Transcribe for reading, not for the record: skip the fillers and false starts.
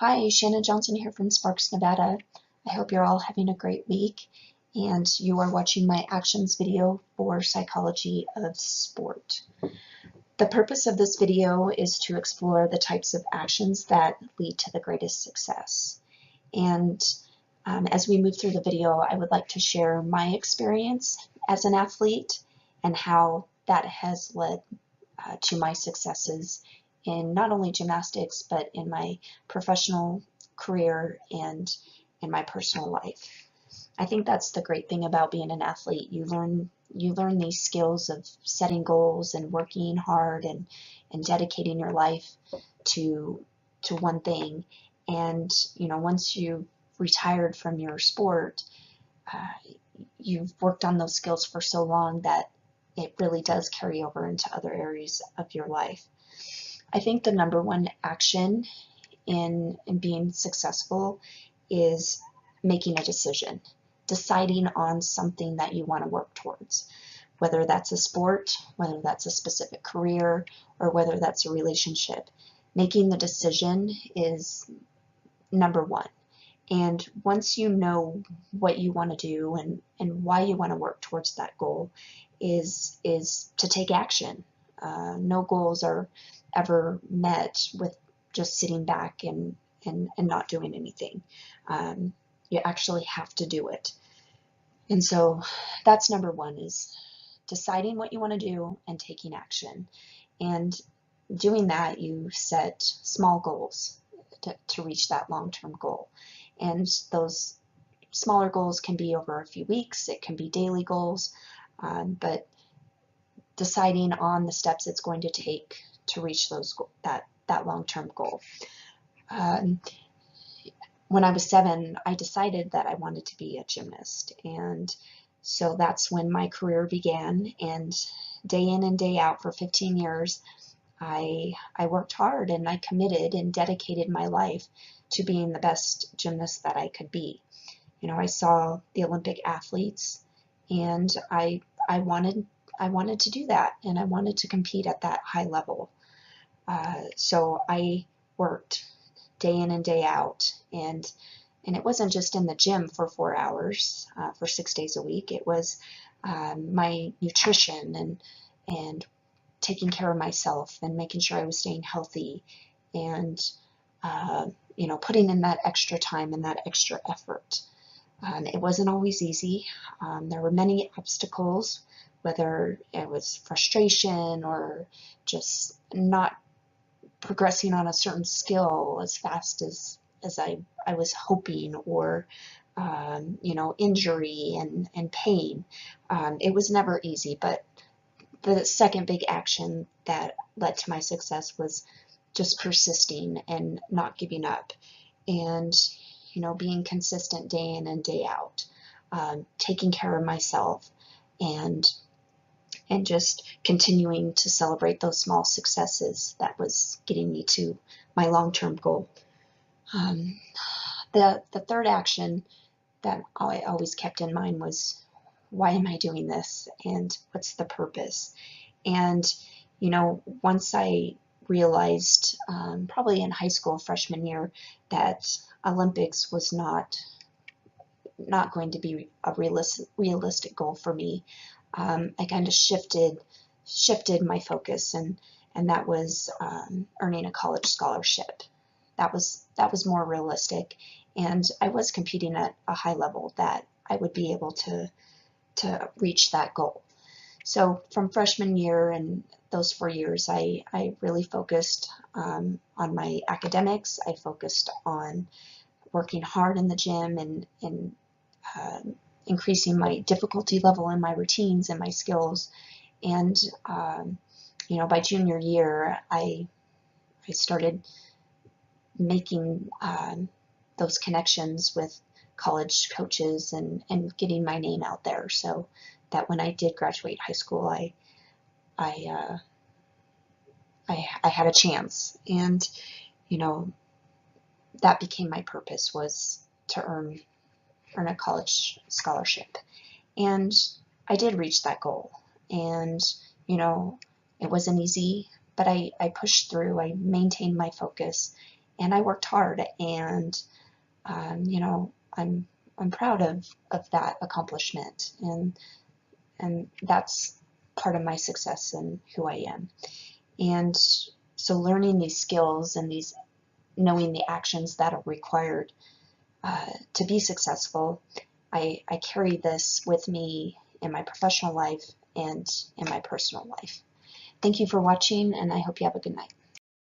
Hi, Shannon Johnson here from Sparks, Nevada. I hope you're all having a great week and you are watching my actions video for psychology of sport. The purpose of this video is to explore the types of actions that lead to the greatest success. And as we move through the video, I would like to share my experience as an athlete and how that has led to my successes in not only gymnastics, but in my professional career and in my personal life. I think that's the great thing about being an athlete. You learn these skills of setting goals and working hard and dedicating your life to one thing. And once you retired from your sport, uh, you've worked on those skills for so long that it really does carry over into other areas of your life. I think the number one action in being successful is making a decision, deciding on something that you want to work towards, whether that's a sport, whether that's a specific career, or whether that's a relationship. Making the decision is number one. And once you know what you want to do and why you want to work towards that goal is to take action. No goals are ever met with just sitting back and not doing anything. You actually have to do it. And so that's number one, is deciding what you want to do and taking action. And doing that, you set small goals to reach that long-term goal. And those smaller goals can be over a few weeks, it can be daily goals, but deciding on the steps it's going to take to reach that long-term goal. When I was 7, I decided that I wanted to be a gymnast, and so that's when my career began. And day in and day out for 15 years, I worked hard and I committed and dedicated my life to being the best gymnast that I could be. I saw the Olympic athletes, and I wanted to do that, and I wanted to compete at that high level. So I worked day in and day out, and it wasn't just in the gym for 4 hours for 6 days a week. It was my nutrition and taking care of myself and making sure I was staying healthy, and putting in that extra time and that extra effort. It wasn't always easy. There were many obstacles, whether it was frustration or just not progressing on a certain skill as fast as I was hoping, or injury and pain. It was never easy, but the second big action that led to my success was just persisting and not giving up, and being consistent day in and day out, taking care of myself, and just continuing to celebrate those small successes that was getting me to my long-term goal. The third action that I always kept in mind was, why am I doing this, and what's the purpose? And once I realized, probably in high school freshman year, that Olympics was not going to be a realistic goal for me, I kind of shifted my focus, and that was earning a college scholarship. That was more realistic, and I was competing at a high level that I would be able to reach that goal. So from freshman year and those 4 years, I really focused on my academics. I focused on working hard in the gym and increasing my difficulty level in my routines and my skills. And by junior year, I started making those connections with college coaches and getting my name out there, so that when I did graduate high school, I had a chance. And that became my purpose, was to earn a college scholarship. And I did reach that goal, and it wasn't easy, but I pushed through. I maintained my focus, and I worked hard, and you know, I'm proud of that accomplishment, and that's part of my success and who I am. And so learning these skills and these knowing the actions that are required to be successful, I carry this with me in my professional life and in my personal life. Thank you for watching, and I hope you have a good night.